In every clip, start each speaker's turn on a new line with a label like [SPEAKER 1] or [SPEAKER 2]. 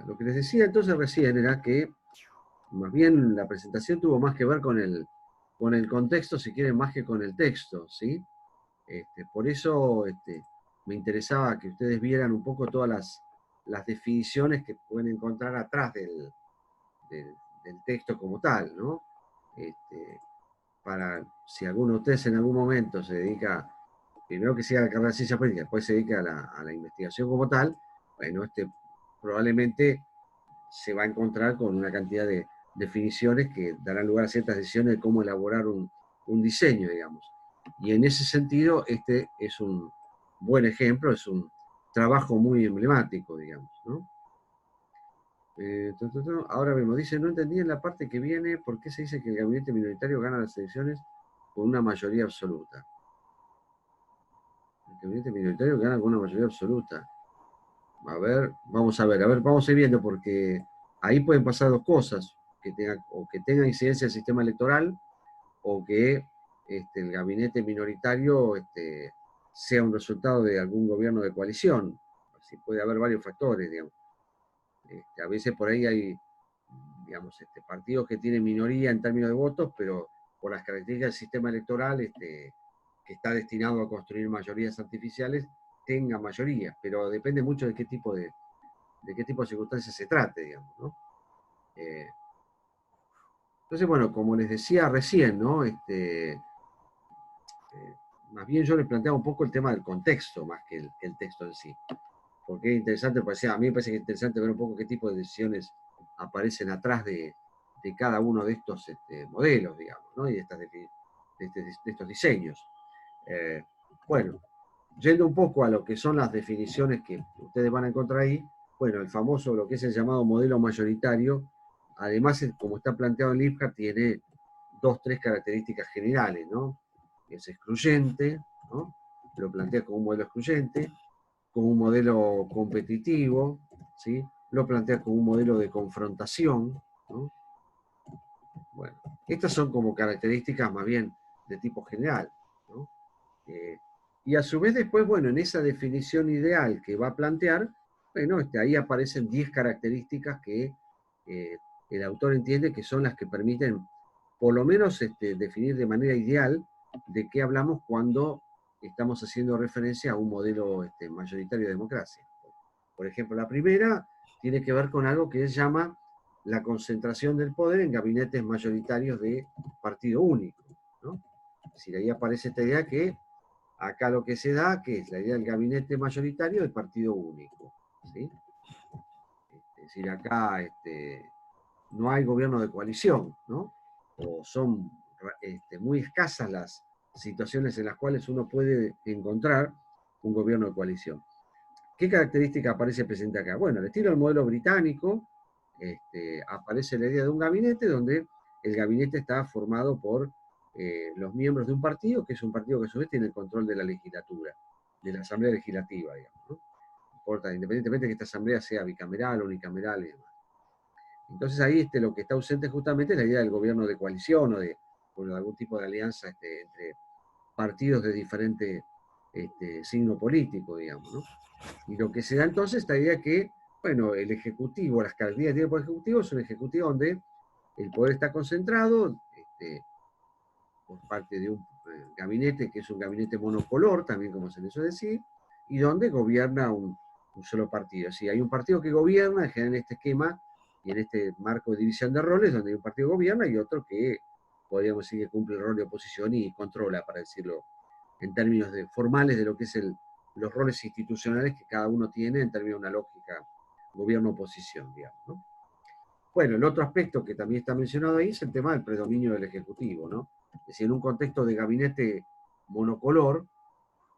[SPEAKER 1] Lo que les decía entonces recién era que más bien la presentación tuvo más que ver con el contexto, si quieren, más que con el texto, ¿sí? Por eso me interesaba que ustedes vieran un poco todas las definiciones que pueden encontrar atrás del, del texto como tal, ¿no? Este, para, si alguno de ustedes en algún momento se dedica, primero que siga la carrera de ciencia política, después se dedica a la investigación como tal, bueno, probablemente se va a encontrar con una cantidad de definiciones que darán lugar a ciertas decisiones de cómo elaborar un diseño, digamos. Y en ese sentido, este es un buen ejemplo, es un trabajo muy emblemático, digamos, ¿no? Ahora vemos, dice, no entendí en la parte que viene por qué se dice que el gabinete minoritario gana las elecciones con una mayoría absoluta. El gabinete minoritario gana con una mayoría absoluta. A ver, vamos a ir viendo, porque ahí pueden pasar dos cosas, o que tenga incidencia el sistema electoral, o que el gabinete minoritario sea un resultado de algún gobierno de coalición. Así puede haber varios factores, digamos. A veces por ahí hay, digamos, partidos que tienen minoría en términos de votos, pero por las características del sistema electoral, que está destinado a construir mayorías artificiales, tenga mayoría, pero depende mucho de qué tipo de circunstancias se trate, digamos, ¿no? Entonces, bueno, como les decía recién, ¿no? Más bien yo les planteaba un poco el tema del contexto más que el texto en sí. Porque es interesante, a mí me parece que es interesante ver un poco qué tipo de decisiones aparecen atrás de cada uno de estos modelos, digamos, ¿no? Y de estos diseños. Eh, bueno, yendo un poco a lo que son las definiciones que ustedes van a encontrar ahí, bueno, el famoso, lo que es el llamado modelo mayoritario, además, como está planteado en Lipka, tiene dos, tres características generales, ¿no? Es excluyente, ¿no? Lo plantea como un modelo excluyente, como un modelo competitivo, ¿sí? Lo plantea como un modelo de confrontación, ¿no? Bueno, estas son como características más bien de tipo general, ¿no? Eh, y a su vez después, bueno, en esa definición ideal que va a plantear, bueno, ahí aparecen 10 características que eh, el autor entiende que son las que permiten, por lo menos, definir de manera ideal de qué hablamos cuando estamos haciendo referencia a un modelo mayoritario de democracia. Por ejemplo, la primera tiene que ver con algo que se llama la concentración del poder en gabinetes mayoritarios de partido único, ¿no? Es decir, ahí aparece esta idea que acá lo que se da, que es la idea del gabinete mayoritario del partido único, ¿sí? Es decir, acá no hay gobierno de coalición, ¿no? O son muy escasas las situaciones en las cuales uno puede encontrar un gobierno de coalición. ¿Qué característica aparece presente acá? Bueno, al estilo del modelo británico, aparece la idea de un gabinete donde el gabinete está formado por los miembros de un partido, que es un partido que a su vez tiene el control de la legislatura, de la asamblea legislativa, digamos, ¿no? Importa, independientemente de que esta asamblea sea bicameral, unicameral y demás. Entonces ahí lo que está ausente justamente es la idea del gobierno de coalición o de algún tipo de alianza entre partidos de diferente signo político, digamos, ¿no? Y lo que se da entonces esta idea que, bueno, el Ejecutivo, las características del poder Ejecutivo es un Ejecutivo donde el poder está concentrado por parte de un gabinete que es un gabinete monocolor, también como se le suele decir, y donde gobierna un solo partido. Si hay un partido que gobierna, en general en este esquema y en este marco de división de roles, donde hay un partido que gobierna y otro que podríamos decir que cumple el rol de oposición y controla, para decirlo en términos formales de lo que es los roles institucionales que cada uno tiene en términos de una lógica gobierno-oposición, digamos, ¿no? Bueno, el otro aspecto que también está mencionado ahí es el tema del predominio del Ejecutivo, ¿no? Es decir, en un contexto de gabinete monocolor,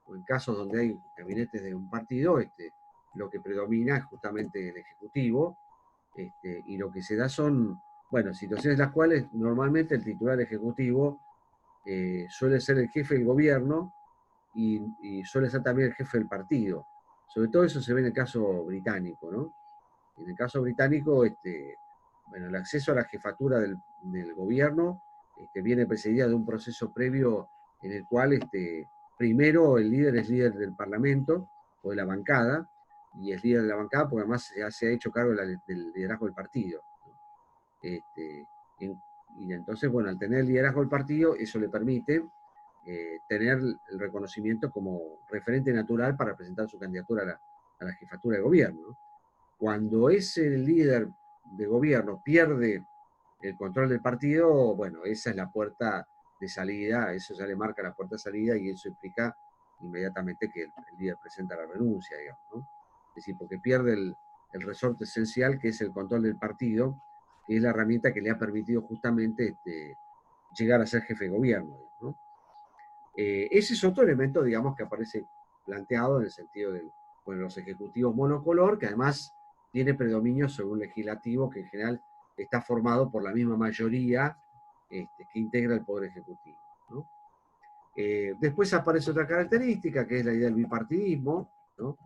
[SPEAKER 1] o en casos donde hay gabinetes de un partido, lo que predomina es justamente el Ejecutivo, y lo que se da son, bueno, situaciones en las cuales normalmente el titular ejecutivo suele ser el jefe del gobierno y suele ser también el jefe del partido. Sobre todo eso se ve en el caso británico, ¿no? En el caso británico, bueno, el acceso a la jefatura del gobierno viene precedida de un proceso previo en el cual primero el líder es líder del parlamento o de la bancada, y es líder de la bancada, porque además se ha hecho cargo del liderazgo del partido, ¿no? Y entonces, bueno, al tener el liderazgo del partido, eso le permite tener el reconocimiento como referente natural para presentar su candidatura a la jefatura de gobierno, ¿no? Cuando ese líder de gobierno pierde el control del partido, bueno, esa es la puerta de salida, eso ya le marca la puerta de salida y eso implica inmediatamente que el líder presenta la renuncia, digamos, ¿no? Es decir, porque pierde el resorte esencial que es el control del partido, que es la herramienta que le ha permitido justamente llegar a ser jefe de gobierno, ¿no? Ese es otro elemento, digamos, que aparece planteado en el sentido de bueno, los ejecutivos monocolor, que además tiene predominio sobre un legislativo que en general está formado por la misma mayoría que integra el Poder Ejecutivo, ¿no? Después aparece otra característica, que es la idea del bipartidismo, ¿no?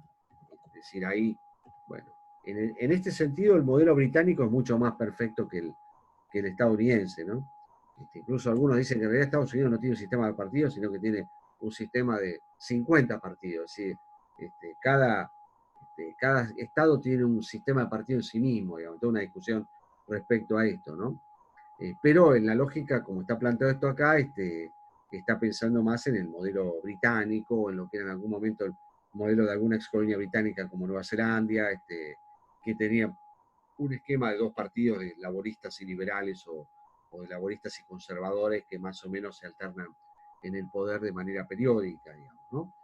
[SPEAKER 1] Es decir, ahí, bueno, en este sentido el modelo británico es mucho más perfecto que el estadounidense, ¿no? Incluso algunos dicen que en realidad Estados Unidos no tiene un sistema de partidos, sino que tiene un sistema de 50 partidos. Es decir, cada estado tiene un sistema de partido en sí mismo, digamos, toda una discusión respecto a esto, ¿no? Pero en la lógica, como está planteado esto acá, está pensando más en el modelo británico, o en lo que era en algún momento el modelo de alguna ex colonia británica como Nueva Zelanda, que tenía un esquema de dos partidos de laboristas y liberales o de laboristas y conservadores que más o menos se alternan en el poder de manera periódica, digamos, ¿no?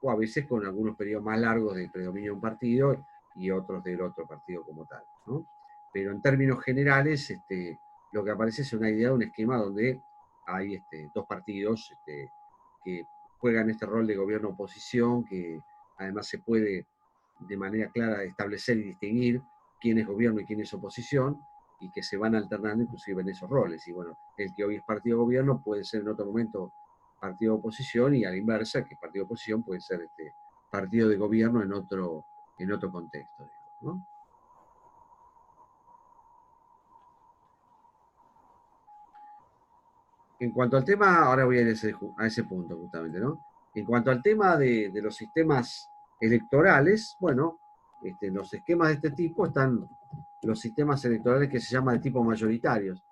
[SPEAKER 1] O a veces con algunos periodos más largos de predominio de un partido y otros del otro partido como tal, ¿no? Pero en términos generales, lo que aparece es una idea de un esquema donde hay dos partidos que juegan este rol de gobierno-oposición, que además se puede de manera clara establecer y distinguir quién es gobierno y quién es oposición, y que se van alternando inclusive en esos roles. Y bueno, el que hoy es partido de gobierno puede ser en otro momento partido de oposición, y a la inversa, que partido de oposición puede ser partido de gobierno en otro contexto, digamos, ¿no? En cuanto al tema, ahora voy a ese punto justamente, ¿no? En cuanto al tema de los sistemas electorales, bueno, los esquemas de este tipo están los sistemas electorales que se llaman de tipo mayoritarios.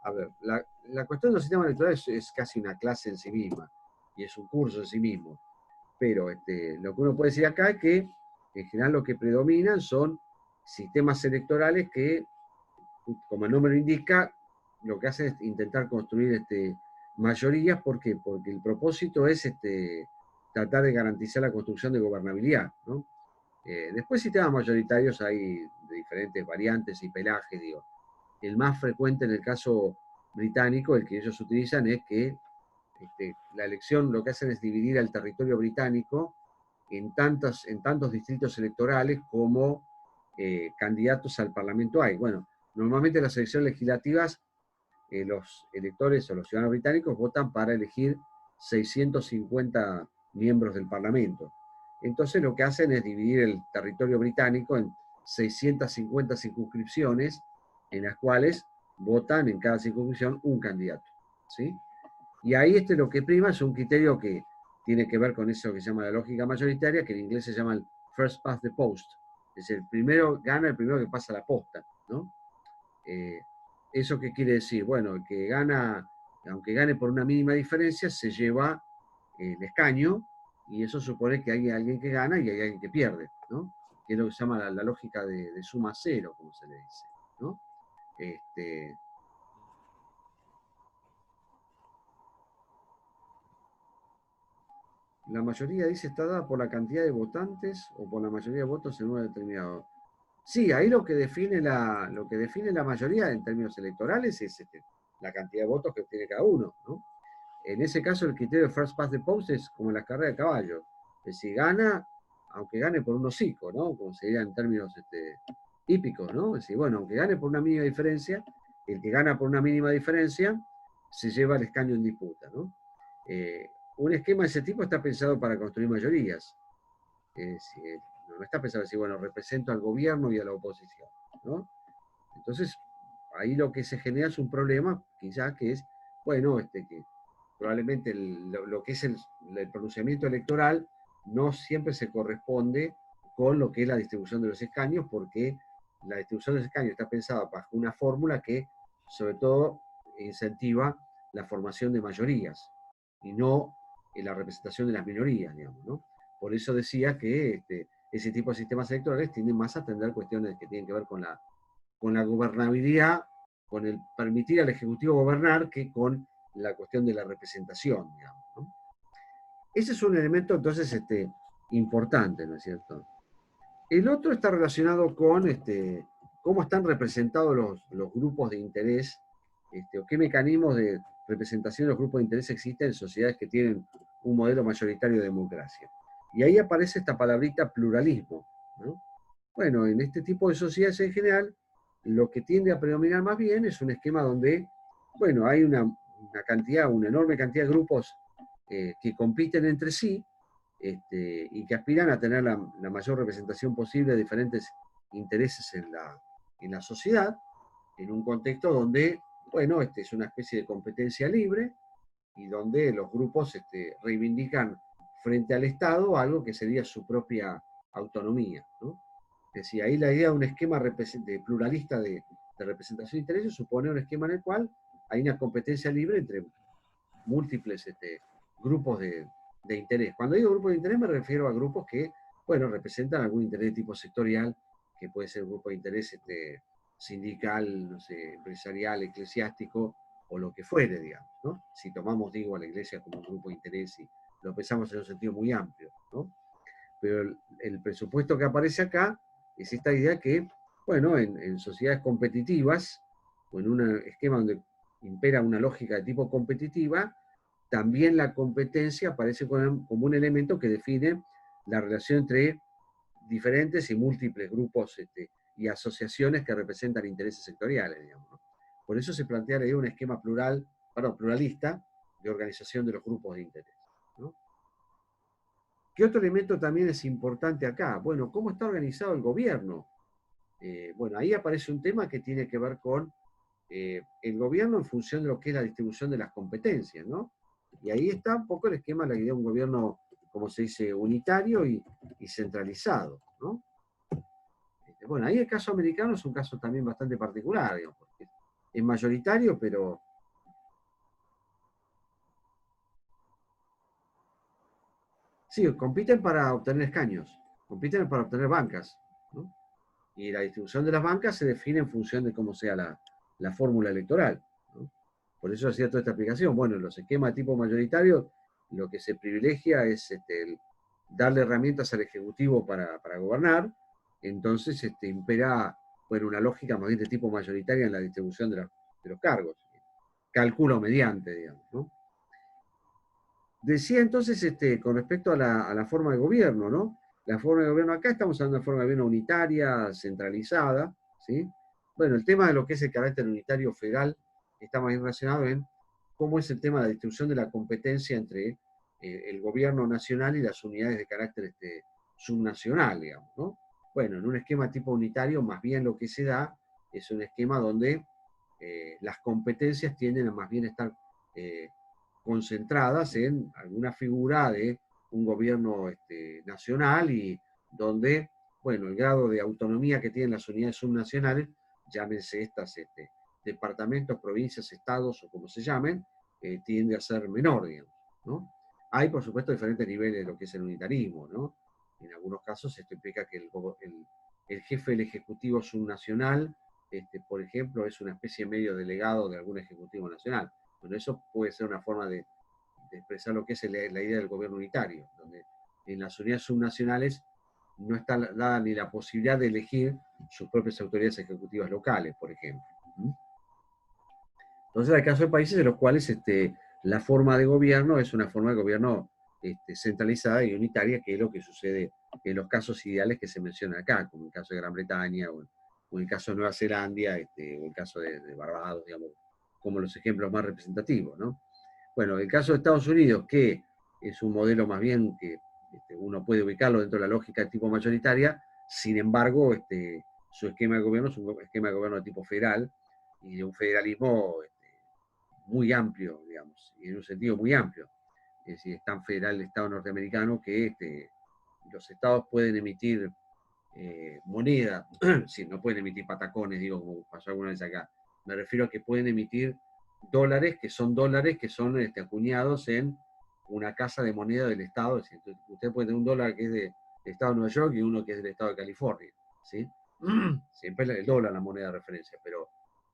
[SPEAKER 1] A ver, la cuestión de los sistemas electorales es casi una clase en sí misma y es un curso en sí mismo. Pero lo que uno puede decir acá es que en general lo que predominan son sistemas electorales que, como el nombre lo indica, lo que hacen es intentar construir mayorías. ¿Por qué? Porque el propósito es tratar de garantizar la construcción de gobernabilidad, ¿no? Después sistemas mayoritarios hay de diferentes variantes y pelajes, digo. El más frecuente en el caso británico, el que ellos utilizan, es que la elección lo que hacen es dividir al territorio británico en tantos distritos electorales como candidatos al Parlamento hay. Bueno, normalmente en las elecciones legislativas los electores o los ciudadanos británicos votan para elegir 650 miembros del Parlamento. Entonces lo que hacen es dividir el territorio británico en 650 circunscripciones en las cuales votan en cada circunscripción un candidato, ¿sí? Y ahí lo que prima es un criterio que tiene que ver con eso que se llama la lógica mayoritaria, que en inglés se llama el first past the post. Es el primero, gana el primero que pasa la posta, ¿no? Eh, ¿Eso qué quiere decir? Bueno, el que gana, aunque gane por una mínima diferencia, se lleva el escaño, y eso supone que hay alguien que gana y hay alguien que pierde, ¿no? Que es lo que se llama la lógica de suma cero, como se le dice, ¿no? Este, La mayoría dice está dada por la cantidad de votantes o por la mayoría de votos en un determinado. Sí, ahí lo que define la mayoría en términos electorales es la cantidad de votos que obtiene cada uno, ¿no? En ese caso el criterio de first past the post es como en las carreras de caballo. Es decir, gana, aunque gane por un hocico, ¿no? Como se diría en términos hípicos, ¿no? Es decir, bueno, aunque gane por una mínima diferencia, el que gana por una mínima diferencia se lleva el escaño en disputa, ¿no? Un esquema de ese tipo está pensado para construir mayorías. No está pensado así, bueno, represento al gobierno y a la oposición, ¿no? Entonces, ahí lo que se genera es un problema, quizás, que es, bueno, que probablemente lo que es el pronunciamiento electoral no siempre se corresponde con lo que es la distribución de los escaños, porque la distribución de los escaños está pensada bajo una fórmula que, sobre todo, incentiva la formación de mayorías y no la representación de las minorías, digamos, ¿no? Por eso decía que ese tipo de sistemas electorales tienden más a atender cuestiones que tienen que ver con la gobernabilidad, con el permitir al Ejecutivo gobernar, que con la cuestión de la representación, digamos, ¿no? Ese es un elemento, entonces, importante, ¿no es cierto? El otro está relacionado con cómo están representados los grupos de interés, o qué mecanismos de representación de los grupos de interés existen en sociedades que tienen un modelo mayoritario de democracia. Y ahí aparece esta palabrita pluralismo, ¿no? Bueno, en este tipo de sociedades en general, lo que tiende a predominar más bien es un esquema donde, bueno, hay una enorme cantidad de grupos que compiten entre sí, y que aspiran a tener la mayor representación posible de diferentes intereses en la sociedad, en un contexto donde, bueno, es una especie de competencia libre y donde los grupos reivindican frente al Estado algo que sería su propia autonomía, ¿no? Es decir, ahí la idea de un esquema pluralista de representación de intereses supone un esquema en el cual hay una competencia libre entre múltiples grupos de interés. Cuando digo grupos de interés me refiero a grupos que, bueno, representan algún interés de tipo sectorial, que puede ser un grupo de interés sindical, no sé, empresarial, eclesiástico, o lo que fuere, digamos, ¿no? Si tomamos, digo, a la iglesia como un grupo de interés y lo pensamos en un sentido muy amplio, ¿no? Pero el presupuesto que aparece acá es esta idea que, bueno, en sociedades competitivas, o en un esquema donde impera una lógica de tipo competitiva, también la competencia aparece como un elemento que define la relación entre diferentes y múltiples grupos y asociaciones que representan intereses sectoriales, digamos, ¿no? Por eso se plantea un esquema pluralista de organización de los grupos de interés, ¿no? ¿Qué otro elemento también es importante acá? Bueno, ¿cómo está organizado el gobierno? Bueno, ahí aparece un tema que tiene que ver con el gobierno en función de lo que es la distribución de las competencias, ¿no? Y ahí está un poco el esquema, la idea de un gobierno, como se dice, unitario y centralizado, ¿no? Bueno, ahí el caso americano es un caso también bastante particular, digamos, porque es mayoritario, pero sí, compiten para obtener escaños, compiten para obtener bancas, ¿no? Y la distribución de las bancas se define en función de cómo sea la fórmula electoral, ¿no? Por eso hacía toda esta aplicación. Bueno, en los esquemas de tipo mayoritario, lo que se privilegia es darle herramientas al Ejecutivo para gobernar. Entonces impera, bueno, una lógica más bien de tipo mayoritaria en la distribución de los cargos. Cálculo mediante, digamos, ¿no? Decía entonces, con respecto a la forma de gobierno, ¿no? La forma de gobierno acá estamos hablando de una forma de gobierno unitaria, centralizada, ¿sí? Bueno, el tema de lo que es el carácter unitario federal está más bien relacionado en cómo es el tema de la distribución de la competencia entre el gobierno nacional y las unidades de carácter subnacional, digamos, ¿no? Bueno, en un esquema tipo unitario, más bien lo que se da es un esquema donde las competencias tienden a más bien estar eh, concentradas en alguna figura de un gobierno nacional y donde, bueno, el grado de autonomía que tienen las unidades subnacionales, llámense estas departamentos, provincias, estados o como se llamen, tiende a ser menor, digamos, ¿no? Hay, por supuesto, diferentes niveles de lo que es el unitarismo, ¿no? En algunos casos esto implica que el jefe del Ejecutivo subnacional, por ejemplo, es una especie de medio delegado de algún Ejecutivo nacional. Bueno, eso puede ser una forma de expresar lo que es la idea del gobierno unitario, donde en las unidades subnacionales no está dada ni la posibilidad de elegir sus propias autoridades ejecutivas locales, por ejemplo. Entonces hay casos de países en los cuales la forma de gobierno es una forma de gobierno centralizada y unitaria, que es lo que sucede en los casos ideales que se mencionan acá, como el caso de Gran Bretaña o el caso de Nueva Zelanda, o el caso de Barbados, digamos, como los ejemplos más representativos, ¿no? Bueno, el caso de Estados Unidos, que es un modelo más bien que uno puede ubicarlo dentro de la lógica de tipo mayoritaria, sin embargo, su esquema de gobierno es un esquema de gobierno de tipo federal y de un federalismo muy amplio, digamos, y en un sentido muy amplio. Es decir, es tan federal el Estado norteamericano que los estados pueden emitir moneda, sí, no pueden emitir patacones, digo, como pasó alguna vez acá. Me refiero a que pueden emitir dólares que son acuñados en una casa de moneda del Estado. Es decir, usted puede tener un dólar que es del Estado de Nueva York y uno que es del Estado de California, ¿sí? Siempre el dólar la moneda de referencia, pero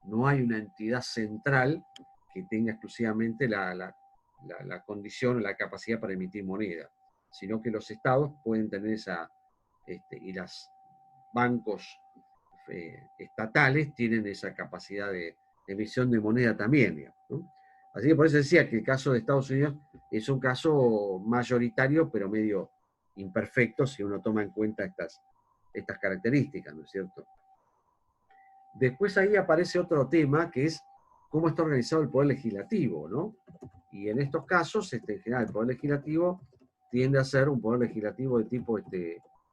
[SPEAKER 1] no hay una entidad central que tenga exclusivamente la condición o la capacidad para emitir moneda, sino que los estados pueden tener esa, y los bancos estatales tienen esa capacidad de emisión de moneda también, digamos, ¿no? Así que por eso decía que el caso de Estados Unidos es un caso mayoritario, pero medio imperfecto si uno toma en cuenta estas características, ¿no es cierto? Después ahí aparece otro tema, que es cómo está organizado el Poder Legislativo, ¿no? Y en estos casos, en general, el Poder Legislativo tiende a ser un Poder Legislativo de tipo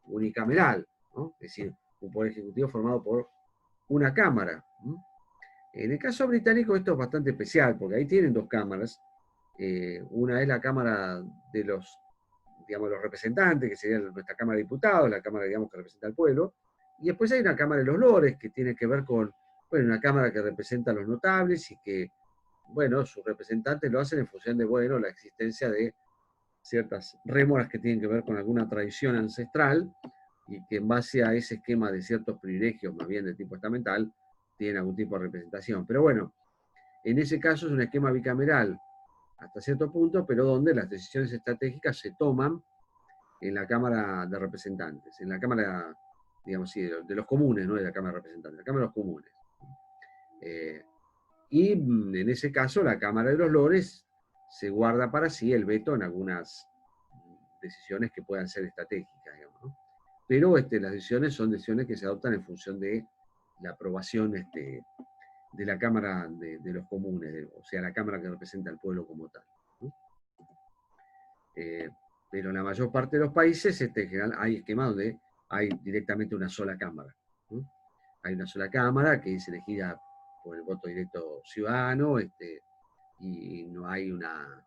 [SPEAKER 1] unicameral, ¿no? Es decir, un Poder Ejecutivo formado por una Cámara. ¿No? En el caso británico esto es bastante especial, porque ahí tienen dos cámaras. Una es la Cámara de los representantes, que sería nuestra Cámara de Diputados, la Cámara, digamos, que representa al pueblo, y después hay una Cámara de los Lores, que tiene que ver con, bueno, una Cámara que representa a los notables y que, bueno, sus representantes lo hacen en función de, bueno, la existencia de ciertas rémoras que tienen que ver con alguna tradición ancestral y que en base a ese esquema de ciertos privilegios, más bien de tipo estamental, tienen algún tipo de representación. Pero bueno, en ese caso es un esquema bicameral hasta cierto punto, pero donde las decisiones estratégicas se toman en la Cámara de Representantes, en la Cámara, digamos así, de los comunes, no de la Cámara de Representantes, la Cámara de los comunes. Y en ese caso, la Cámara de los Lores se guarda para sí el veto en algunas decisiones que puedan ser estratégicas, digamos, ¿no? Pero las decisiones son decisiones que se adoptan en función de la aprobación de la Cámara de los Comunes, o sea, la Cámara que representa al pueblo como tal, ¿no? Pero en la mayor parte de los países, en general, hay esquemas donde hay directamente una sola Cámara, ¿no? Hay una sola Cámara que es elegida por el voto directo ciudadano, y no hay una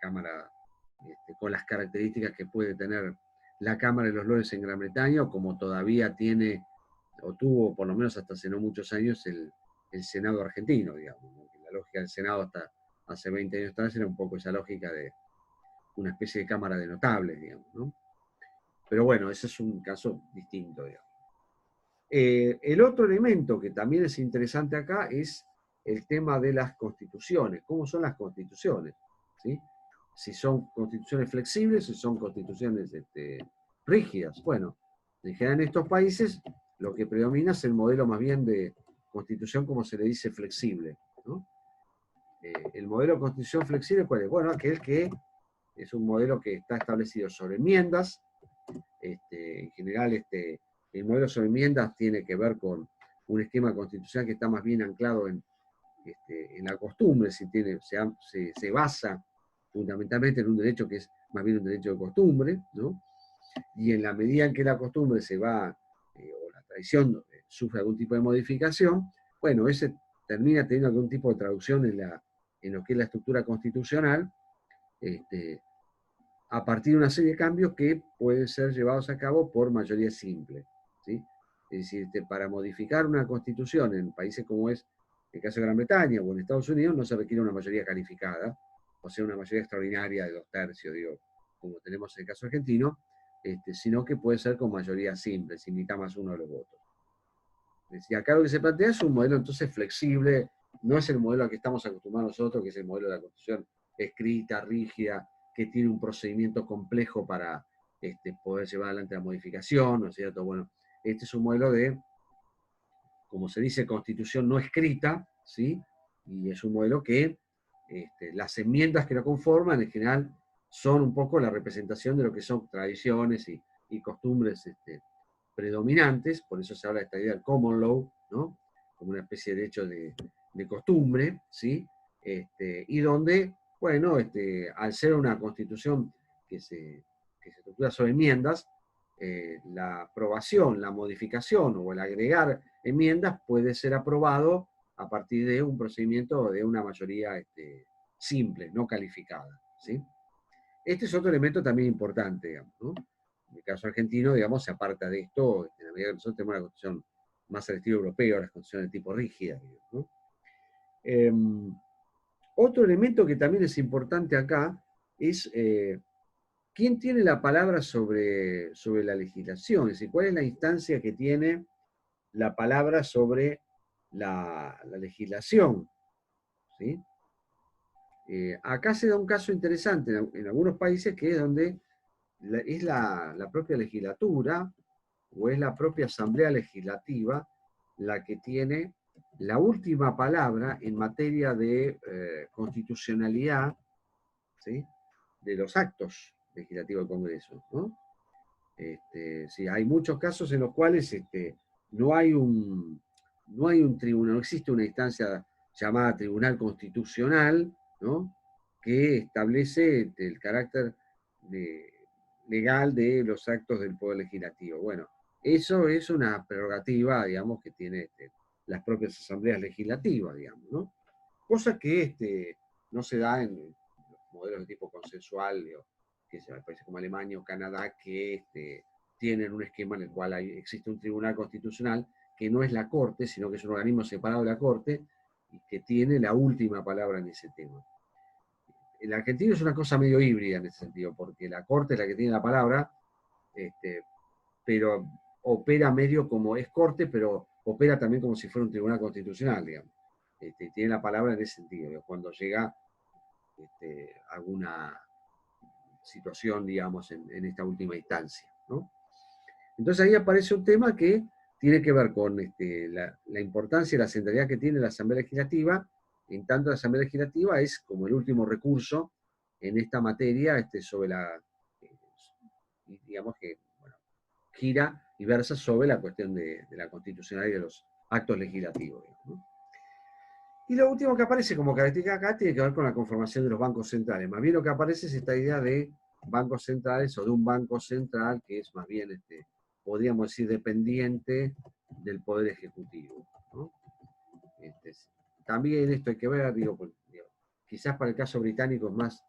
[SPEAKER 1] Cámara con las características que puede tener la Cámara de los Lores en Gran Bretaña, o como todavía tiene, o tuvo por lo menos hasta hace no muchos años, el Senado argentino, digamos, ¿no? La lógica del Senado hasta hace 20 años atrás era un poco esa lógica de una especie de Cámara de Notables, digamos, ¿no? Pero bueno, ese es un caso distinto, digamos. El otro elemento que también es interesante acá es el tema de las constituciones. ¿Cómo son las constituciones? ¿Sí? Si son constituciones flexibles, si son constituciones rígidas. Bueno, en general en estos países lo que predomina es el modelo más bien de constitución, como se le dice, flexible, ¿no? El modelo de constitución flexible, ¿cuál es? Bueno, aquel que es un modelo que está establecido sobre enmiendas. En general, el modelo sobre enmiendas tiene que ver con un esquema constitucional que está más bien anclado en la costumbre, se basa fundamentalmente en un derecho que es más bien un derecho de costumbre, ¿no? Y en la medida en que la costumbre se va, o la tradición sufre algún tipo de modificación, bueno, ese termina teniendo algún tipo de traducción en lo que es la estructura constitucional, a partir de una serie de cambios que pueden ser llevados a cabo por mayoría simple, ¿sí? Es decir, para modificar una constitución en países como es el caso de Gran Bretaña o en Estados Unidos no se requiere una mayoría calificada, o sea, una mayoría extraordinaria de 2/3, digo, como tenemos en el caso argentino, sino que puede ser con mayoría simple, sin necesitar más uno de los votos. Es decir, acá lo que se plantea es un modelo entonces flexible, no es el modelo al que estamos acostumbrados nosotros, que es el modelo de la constitución escrita, rígida, que tiene un procedimiento complejo para poder llevar adelante la modificación, ¿no es cierto? Bueno, este es un modelo de, como se dice, constitución no escrita, ¿sí? Y es un modelo que las enmiendas que lo conforman, en general, son un poco la representación de lo que son tradiciones y costumbres predominantes, por eso se habla de esta idea del common law, ¿no? Como una especie de derecho de costumbre, ¿sí? Y donde, bueno, al ser una constitución que se estructura sobre enmiendas, la aprobación, la modificación o el agregar enmiendas puede ser aprobado a partir de un procedimiento de una mayoría simple, no calificada, ¿sí? Este es otro elemento también importante, digamos, ¿no? en el caso argentino, digamos, se aparta de esto, en la medida que nosotros tenemos una constitución más al estilo europeo, las constituciones de tipo rígida, ¿no? Otro elemento que también es importante acá es quién tiene la palabra sobre la legislación, es decir, cuál es la instancia que tiene la palabra sobre la legislación, ¿sí? Acá se da un caso interesante en algunos países que es donde es la propia legislatura o es la propia asamblea legislativa la que tiene la última palabra en materia de constitucionalidad, ¿sí?, de los actos legislativos del Congreso, ¿no? Sí, hay muchos casos en los cuales no hay un tribunal, no existe una instancia llamada Tribunal Constitucional, ¿no?, que establece el carácter legal de los actos del Poder Legislativo. Bueno, eso es una prerrogativa, digamos, que tiene las propias asambleas legislativas, digamos, ¿no? Cosa que no se da en los modelos de tipo consensual, digo, que se países como Alemania o Canadá, que tienen un esquema en el cual existe un tribunal constitucional que no es la Corte, sino que es un organismo separado de la Corte y que tiene la última palabra en ese tema. El argentino es una cosa medio híbrida en ese sentido, porque la Corte es la que tiene la palabra, pero opera medio como es Corte, pero opera también como si fuera un tribunal constitucional, digamos. Tiene la palabra en ese sentido, cuando llega alguna situación, digamos, en esta última instancia, ¿no? Entonces ahí aparece un tema que tiene que ver con la importancia y la centralidad que tiene la Asamblea Legislativa, en tanto la Asamblea Legislativa es como el último recurso en esta materia sobre digamos que, bueno, gira y versa sobre la cuestión de la constitucionalidad de los actos legislativos, ¿no? Y lo último que aparece como característica acá tiene que ver con la conformación de los bancos centrales. Más bien lo que aparece es esta idea de bancos centrales o de un banco central que es más bien, podríamos decir, dependiente del Poder Ejecutivo, ¿no? También esto hay que ver, quizás para el caso británico es más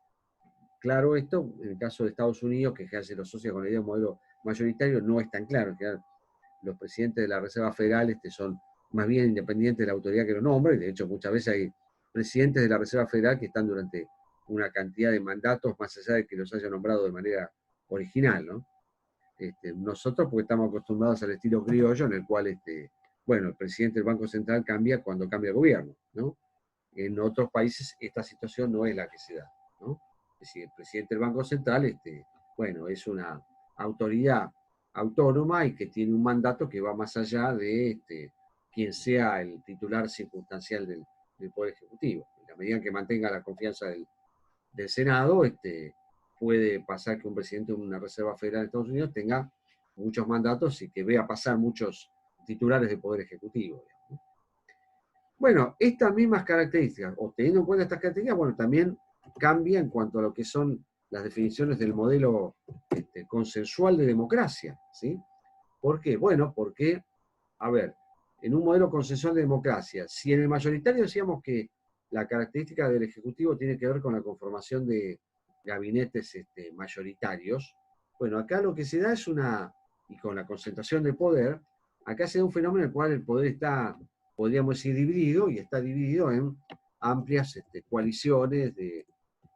[SPEAKER 1] claro esto, en el caso de Estados Unidos, que se lo asocia con la idea de un modelo mayoritario, no es tan claro. En general, los presidentes de la Reserva Federal son más bien independientes de la autoridad que lo nombra, y de hecho muchas veces hay presidentes de la Reserva Federal que están durante una cantidad de mandatos más allá de que los haya nombrado de manera original, ¿no? Nosotros porque estamos acostumbrados al estilo criollo en el cual, bueno, el presidente del Banco Central cambia cuando cambia el gobierno, ¿no? En otros países esta situación no es la que se da, ¿no? Es decir, el presidente del Banco Central, bueno, es una autoridad autónoma y que tiene un mandato que va más allá de quien sea el titular circunstancial del Poder Ejecutivo. En la medida que mantenga la confianza del Senado, puede pasar que un presidente de una Reserva Federal de Estados Unidos tenga muchos mandatos y que vea pasar muchos titulares del Poder Ejecutivo, ¿no? Bueno, estas mismas características, o teniendo en cuenta estas características, bueno, también cambia en cuanto a lo que son las definiciones del modelo consensual de democracia, ¿sí? ¿Por qué? Bueno, porque, a ver, en un modelo consensual de democracia, si en el mayoritario decíamos que la característica del Ejecutivo tiene que ver con la conformación de gabinetes mayoritarios, bueno, acá lo que se da es y con la concentración de poder, acá se da un fenómeno en el cual el poder está, podríamos decir, dividido, y está dividido en amplias coaliciones de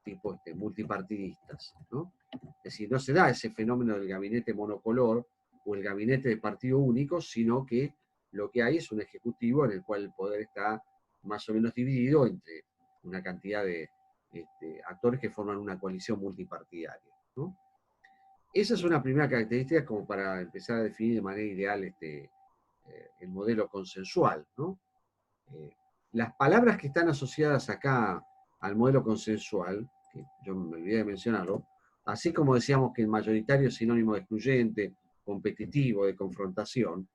[SPEAKER 1] tipo multipartidistas, ¿no? Es decir, no se da ese fenómeno del gabinete monocolor o el gabinete de partido único, sino que lo que hay es un ejecutivo en el cual el poder está más o menos dividido entre una cantidad de actores que forman una coalición multipartidaria, ¿no? Esa es una primera característica como para empezar a definir de manera ideal el modelo consensual, ¿no? Las palabras que están asociadas acá al modelo consensual, que yo me olvidé de mencionarlo, así como decíamos que el mayoritario es sinónimo de excluyente, competitivo, de confrontación,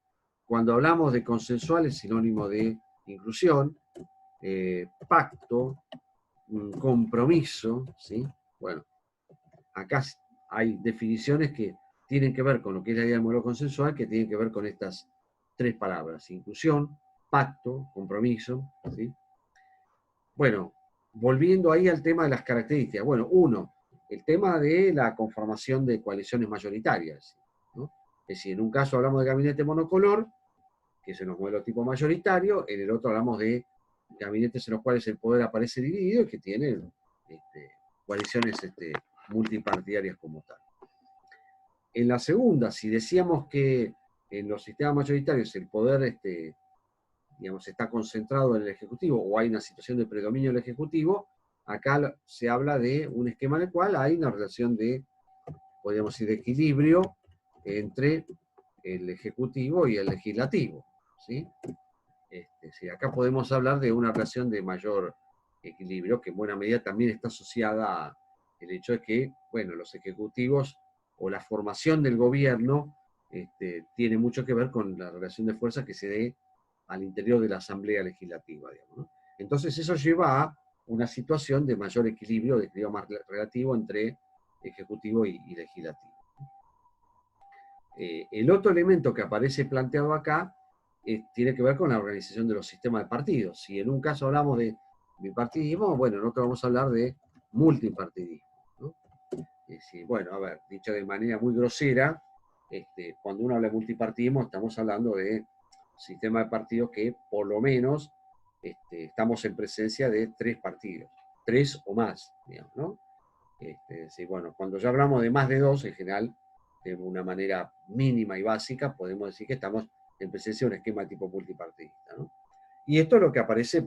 [SPEAKER 1] cuando hablamos de consensual es sinónimo de inclusión, pacto, compromiso, ¿sí? Bueno, acá hay definiciones que tienen que ver con lo que es la idea del modelo consensual, que tienen que ver con estas tres palabras: inclusión, pacto, compromiso, ¿sí? Bueno, volviendo ahí al tema de las características. Bueno, uno, el tema de la conformación de coaliciones mayoritarias, ¿no? Es decir, en un caso hablamos de gabinete monocolor, que es en los modelos tipo mayoritario, en el otro hablamos de gabinetes en los cuales el poder aparece dividido y que tienen coaliciones multipartidarias como tal. En la segunda, si decíamos que en los sistemas mayoritarios el poder digamos, está concentrado en el Ejecutivo o hay una situación de predominio del Ejecutivo, acá se habla de un esquema en el cual hay una relación de, podríamos decir, de equilibrio entre el Ejecutivo y el Legislativo, ¿sí? Sí, acá podemos hablar de una relación de mayor equilibrio, que en buena medida también está asociada al hecho de que, bueno, los ejecutivos o la formación del gobierno tiene mucho que ver con la relación de fuerza que se dé al interior de la Asamblea Legislativa, digamos, ¿no? Entonces eso lleva a una situación de mayor equilibrio, de equilibrio más relativo entre ejecutivo y legislativo. El otro elemento que aparece planteado acá tiene que ver con la organización de los sistemas de partidos. Si en un caso hablamos de bipartidismo, bueno, en otro vamos a hablar de multipartidismo, ¿no? Es decir, bueno, a ver, dicho de manera muy grosera, cuando uno habla de multipartidismo estamos hablando de sistema de partidos que por lo menos estamos en presencia de 3 partidos, 3 o más, digamos, ¿no? Sí, bueno, cuando ya hablamos de más de 2, en general, de una manera mínima y básica, podemos decir que estamos en presencia de un esquema tipo multipartidista, ¿no? Y esto es lo que aparece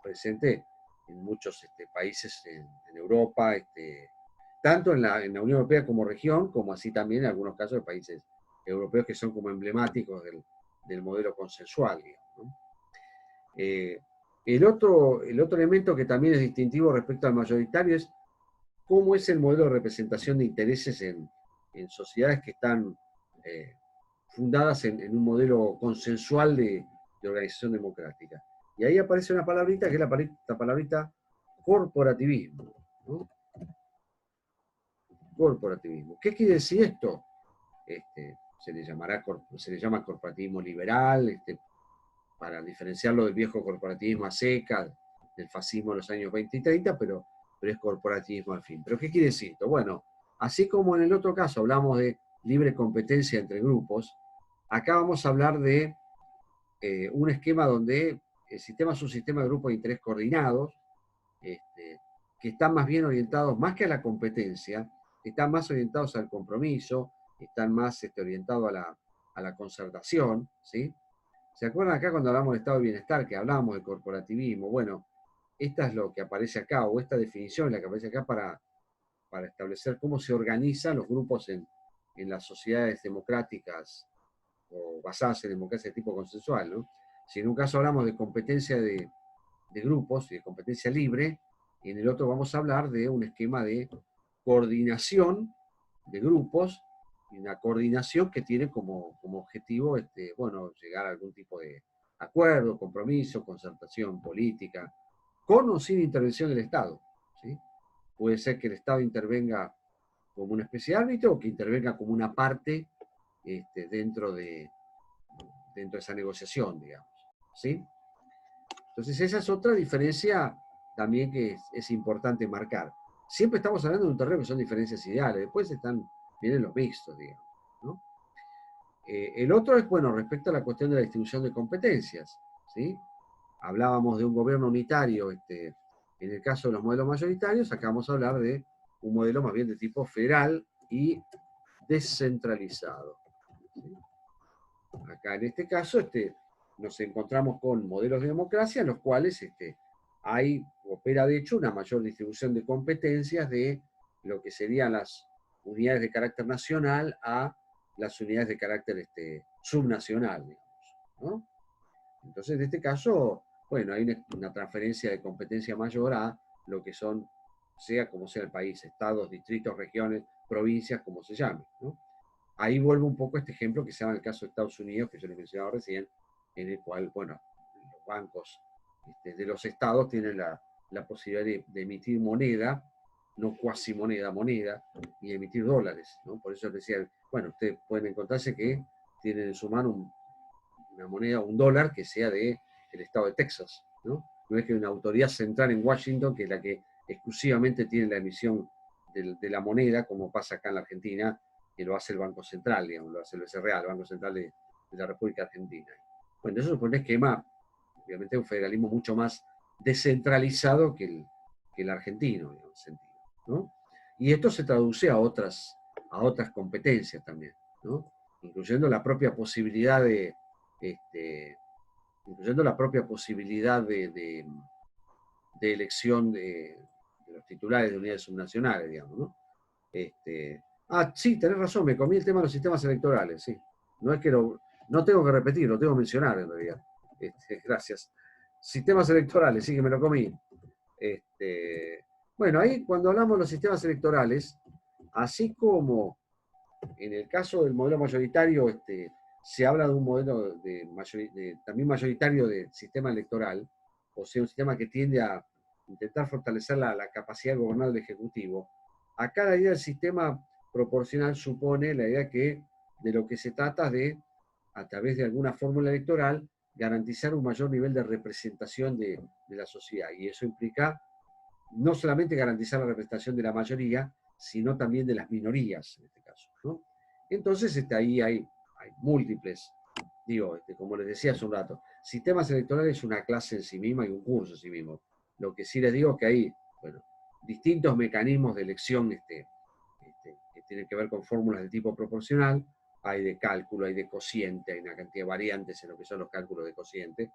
[SPEAKER 1] presente en muchos países en Europa, tanto en la Unión Europea como región, como así también en algunos casos de países europeos que son como emblemáticos del modelo consensual, digamos, ¿no? El otro elemento que también es distintivo respecto al mayoritario es cómo es el modelo de representación de intereses en sociedades que están fundadas en un modelo consensual de organización democrática. Y ahí aparece una palabrita que es la palabrita corporativismo, ¿no? Corporativismo. ¿Qué quiere decir esto? Se le llama corporativismo liberal, para diferenciarlo del viejo corporativismo a seca, del fascismo de los años 20 y 30, pero es corporativismo al fin. ¿Pero qué quiere decir esto? Bueno, así como en el otro caso hablamos de libre competencia entre grupos, acá vamos a hablar de un esquema donde el sistema es un sistema de grupos de interés coordinados, que están más bien orientados, más que a la competencia, están más orientados al compromiso, están más orientados a la concertación, ¿sí? ¿Se acuerdan acá cuando hablamos de estado de bienestar, que hablábamos de corporativismo? Bueno, esta es lo que aparece acá, o esta definición es la que aparece acá para establecer cómo se organizan los grupos en las sociedades democráticas o basadas en democracia de tipo consensual, ¿no? Si en un caso hablamos de competencia de grupos y de competencia libre, y en el otro vamos a hablar de un esquema de coordinación de grupos, y una coordinación que tiene como objetivo bueno, llegar a algún tipo de acuerdo, compromiso, concertación política, con o sin intervención del Estado, ¿sí? Puede ser que el Estado intervenga como una especie de árbitro o que intervenga como una parte dentro de esa negociación, digamos, ¿sí? Entonces esa es otra diferencia también que es importante marcar. Siempre estamos hablando de un terreno que son diferencias ideales, después vienen los mixtos, digamos, ¿no? El otro es, bueno, respecto a la cuestión de la distribución de competencias, ¿sí? Hablábamos de un gobierno unitario, en el caso de los modelos mayoritarios, acá vamos a hablar de un modelo más bien de tipo federal y descentralizado, ¿sí? Acá en este caso nos encontramos con modelos de democracia en los cuales opera de hecho una mayor distribución de competencias de lo que serían las unidades de carácter nacional a las unidades de carácter subnacional, digamos, ¿no? Entonces, en este caso, bueno, hay una transferencia de competencia mayor a lo que son, sea como sea el país, estados, distritos, regiones, provincias, como se llame, ¿no? Ahí vuelvo un poco a este ejemplo que se llama el caso de Estados Unidos, que yo les mencionaba recién, en el cual, bueno, los bancos de los estados tienen la posibilidad de emitir moneda, no cuasimoneda, moneda, y emitir dólares, ¿no? Por eso les decía, bueno, ustedes pueden encontrarse que tienen en su mano una moneda, un dólar, que sea del estado de Texas, ¿no? No es que una autoridad central en Washington, que es la que exclusivamente tiene la emisión de la moneda, como pasa acá en la Argentina, que lo hace el Banco Central, digamos, lo hace el BCRA, el Banco Central de la República Argentina. Bueno, eso supone un esquema, obviamente un federalismo mucho más descentralizado que el argentino, en ese sentido, ¿no? Y esto se traduce a otras competencias también, ¿no? Incluyendo la propia posibilidad de elección de los titulares de unidades subnacionales, digamos, ¿no? Sí, tenés razón, me comí el tema de los sistemas electorales, sí. No es que no tengo que repetir, lo tengo que mencionar en realidad. Gracias. Sistemas electorales, sí que me lo comí. Bueno, ahí cuando hablamos de los sistemas electorales, así como en el caso del modelo mayoritario, se habla de un modelo también mayoritario de sistema electoral, o sea, un sistema que tiende a intentar fortalecer la capacidad de gobernar del Ejecutivo. Acá la idea del sistema proporcional supone la idea que de lo que se trata de, a través de alguna fórmula electoral, garantizar un mayor nivel de representación de la sociedad. Y eso implica no solamente garantizar la representación de la mayoría, sino también de las minorías, en este caso, ¿no? Entonces, ahí hay múltiples, digo, como les decía hace un rato, sistemas electorales es una clase en sí misma y un curso en sí mismo. Lo que sí les digo es que hay, bueno, distintos mecanismos de elección que tienen que ver con fórmulas de tipo proporcional, hay de cálculo, hay de cociente, hay una cantidad de variantes en lo que son los cálculos de cociente,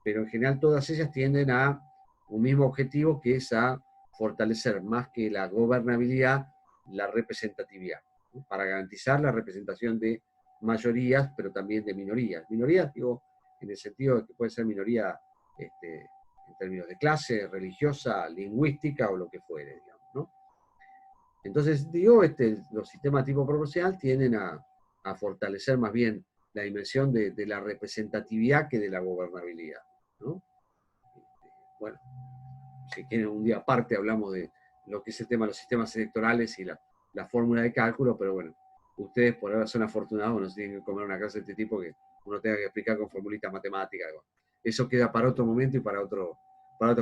[SPEAKER 1] pero en general todas ellas tienden a un mismo objetivo, que es a fortalecer más que la gobernabilidad, la representatividad, ¿no? Para garantizar la representación de mayorías, pero también de minorías. Minorías, digo, en el sentido de que puede ser minoría en términos de clase, religiosa, lingüística o lo que fuere, digamos, ¿no? Entonces, digo, los sistemas tipo proporcional tienden a fortalecer más bien la dimensión de la representatividad que de la gobernabilidad, ¿no? Bueno, si quieren un día aparte hablamos de lo que es el tema de los sistemas electorales y la fórmula de cálculo, pero bueno, ustedes por ahora son afortunados, no se tienen que comer una clase de este tipo que uno tenga que explicar con formulitas matemáticas. Eso queda para otro momento y para otro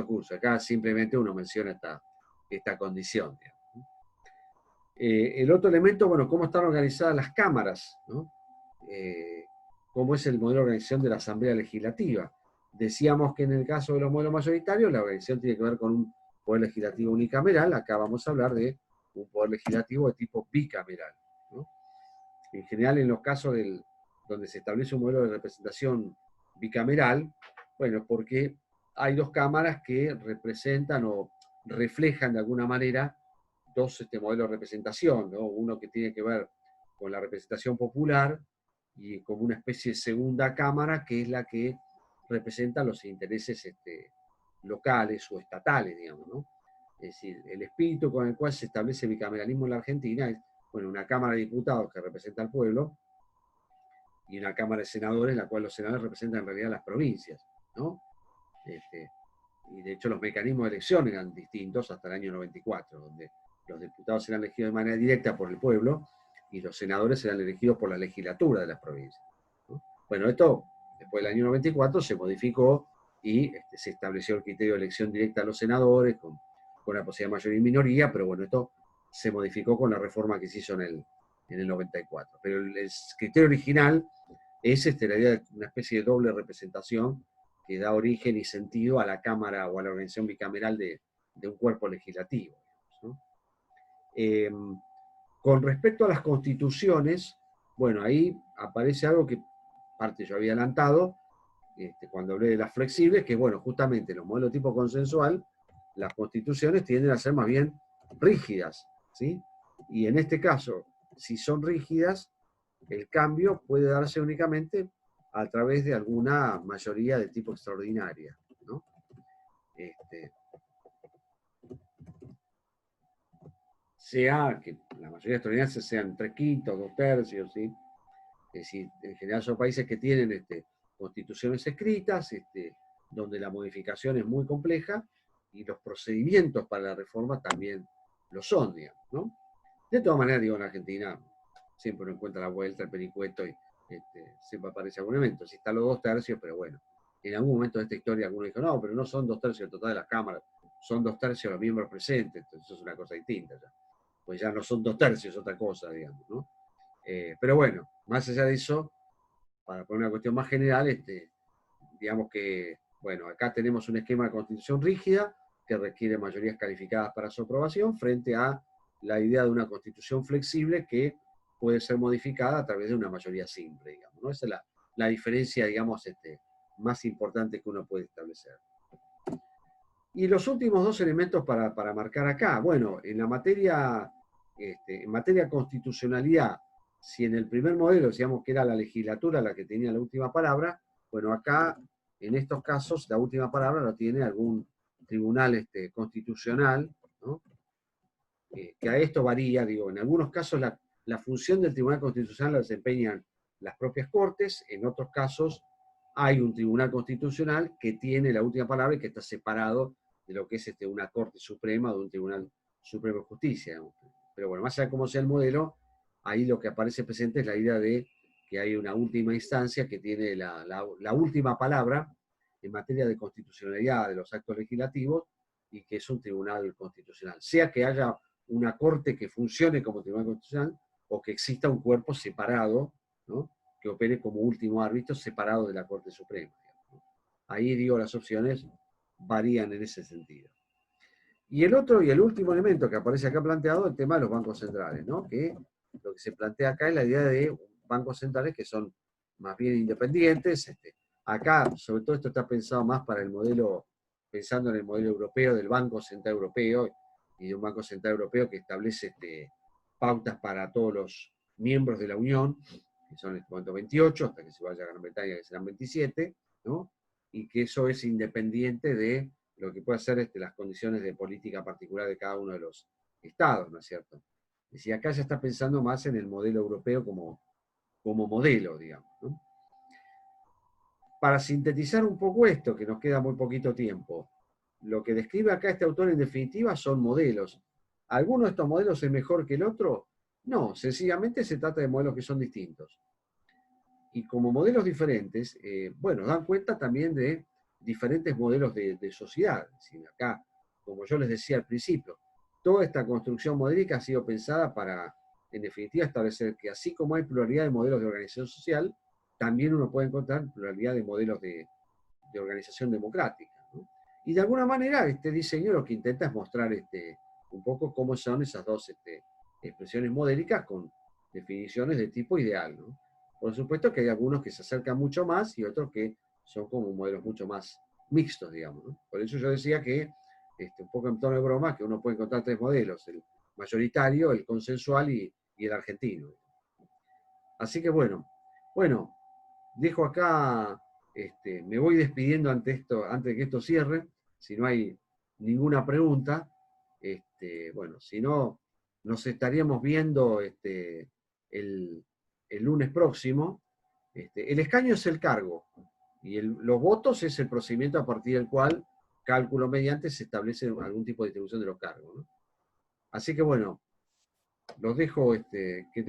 [SPEAKER 1] curso. Acá simplemente uno menciona esta condición, digamos. El otro elemento, bueno, cómo están organizadas las cámaras, ¿no? Cómo es el modelo de organización de la Asamblea Legislativa. Decíamos que en el caso de los modelos mayoritarios, la organización tiene que ver con un poder legislativo unicameral. Acá vamos a hablar de un poder legislativo de tipo bicameral, ¿no? En general, en los casos donde se establece un modelo de representación bicameral, bueno, porque hay dos cámaras que representan o reflejan de alguna manera dos modelos de representación, ¿no? Uno que tiene que ver con la representación popular y como una especie de segunda cámara, que es la que representa los intereses locales o estatales, digamos, ¿no? Es decir, el espíritu con el cual se establece el bicameralismo en la Argentina es, bueno, una Cámara de Diputados que representa al pueblo y una Cámara de Senadores, en la cual los senadores representan en realidad las provincias, ¿no? Y de hecho los mecanismos de elección eran distintos hasta el año 94, donde los diputados eran elegidos de manera directa por el pueblo y los senadores eran elegidos por la legislatura de las provincias, ¿no? Bueno, esto después del año 94 se modificó y se estableció el criterio de elección directa a los senadores con la posibilidad de mayoría y minoría, pero bueno, esto se modificó con la reforma que se hizo en el 94. Pero el criterio original es la idea de una especie de doble representación que da origen y sentido a la Cámara o a la organización bicameral de un cuerpo legislativo, ¿no? Con respecto a las constituciones, bueno, ahí aparece algo que parte yo había adelantado cuando hablé de las flexibles, que bueno, justamente los modelos tipo consensual, las constituciones tienden a ser más bien rígidas, ¿sí? Y en este caso, si son rígidas, el cambio puede darse únicamente a través de alguna mayoría de tipo extraordinaria, ¿no? Sea que la mayoría extraordinaria sean 3/5, 2/3, ¿sí? Es decir, en general son países que tienen constituciones escritas, donde la modificación es muy compleja y los procedimientos para la reforma también lo son, digamos, ¿no? De todas maneras, digo, en Argentina siempre uno encuentra la vuelta, el pericueto y siempre aparece algún evento. Si están los 2/3, pero bueno, en algún momento de esta historia alguno dijo, no, pero no son 2/3 el total de las cámaras, son 2/3 los miembros presentes, entonces eso es una cosa distinta ya. pues ya no son 2/3, otra cosa, digamos, ¿no? Pero bueno, más allá de eso, para poner una cuestión más general, digamos que, bueno, acá tenemos un esquema de constitución rígida que requiere mayorías calificadas para su aprobación, frente a la idea de una constitución flexible que puede ser modificada a través de una mayoría simple, digamos, ¿no? Esa es la diferencia, digamos, más importante que uno puede establecer. Y los últimos dos elementos para marcar acá, bueno, en materia constitucionalidad, si en el primer modelo decíamos que era la legislatura la que tenía la última palabra, bueno, acá, en estos casos, la última palabra la tiene algún tribunal constitucional, ¿no? Que a esto varía, digo, en algunos casos la función del Tribunal Constitucional la desempeñan las propias Cortes, en otros casos hay un Tribunal Constitucional que tiene la última palabra y que está separado de lo que es una Corte Suprema o de un Tribunal Supremo de Justicia, digamos. Pero bueno, más allá de cómo sea el modelo, ahí lo que aparece presente es la idea de que hay una última instancia que tiene la última palabra en materia de constitucionalidad de los actos legislativos y que es un tribunal constitucional. Sea que haya una corte que funcione como tribunal constitucional o que exista un cuerpo separado, ¿no? Que opere como último árbitro separado de la Corte Suprema. ¿No? Ahí, digo, las opciones varían en ese sentido. Y el otro y el último elemento que aparece acá planteado es el tema de los bancos centrales, ¿no? Que lo que se plantea acá es la idea de bancos centrales que son más bien independientes. Acá, sobre todo, esto está pensado más para el modelo, pensando en el modelo europeo del Banco Central Europeo y de un Banco Central Europeo que establece pautas para todos los miembros de la Unión, que son en este momento 28, hasta que se vaya a Gran Bretaña, que serán 27, ¿no? Y que eso es independiente de lo que puede ser las condiciones de política particular de cada uno de los estados, ¿no es cierto? Es decir, acá ya está pensando más en el modelo europeo como modelo, digamos, ¿no? Para sintetizar un poco esto, que nos queda muy poquito tiempo, lo que describe acá este autor en definitiva son modelos. ¿Alguno de estos modelos es mejor que el otro? No, sencillamente se trata de modelos que son distintos. Y como modelos diferentes, bueno, dan cuenta también de diferentes modelos de sociedad. Acá, como yo les decía al principio, toda esta construcción modélica ha sido pensada para, en definitiva, establecer que así como hay pluralidad de modelos de organización social, también uno puede encontrar pluralidad de modelos de organización democrática, ¿no? Y de alguna manera este diseño lo que intenta es mostrar un poco cómo son esas dos expresiones modélicas con definiciones de tipo ideal, ¿no? Por supuesto que hay algunos que se acercan mucho más y otros que son como modelos mucho más mixtos, digamos, ¿no? Por eso yo decía que, un poco en tono de broma, que uno puede encontrar tres modelos, el mayoritario, el consensual y el argentino. Así que bueno, dejo acá, me voy despidiendo antes de que esto cierre, si no hay ninguna pregunta. Bueno, si no, nos estaríamos viendo el lunes próximo. El escaño es el cargo y los votos es el procedimiento a partir del cual, cálculo mediante, se establece algún tipo de distribución de los cargos, ¿no? Así que bueno, los dejo, que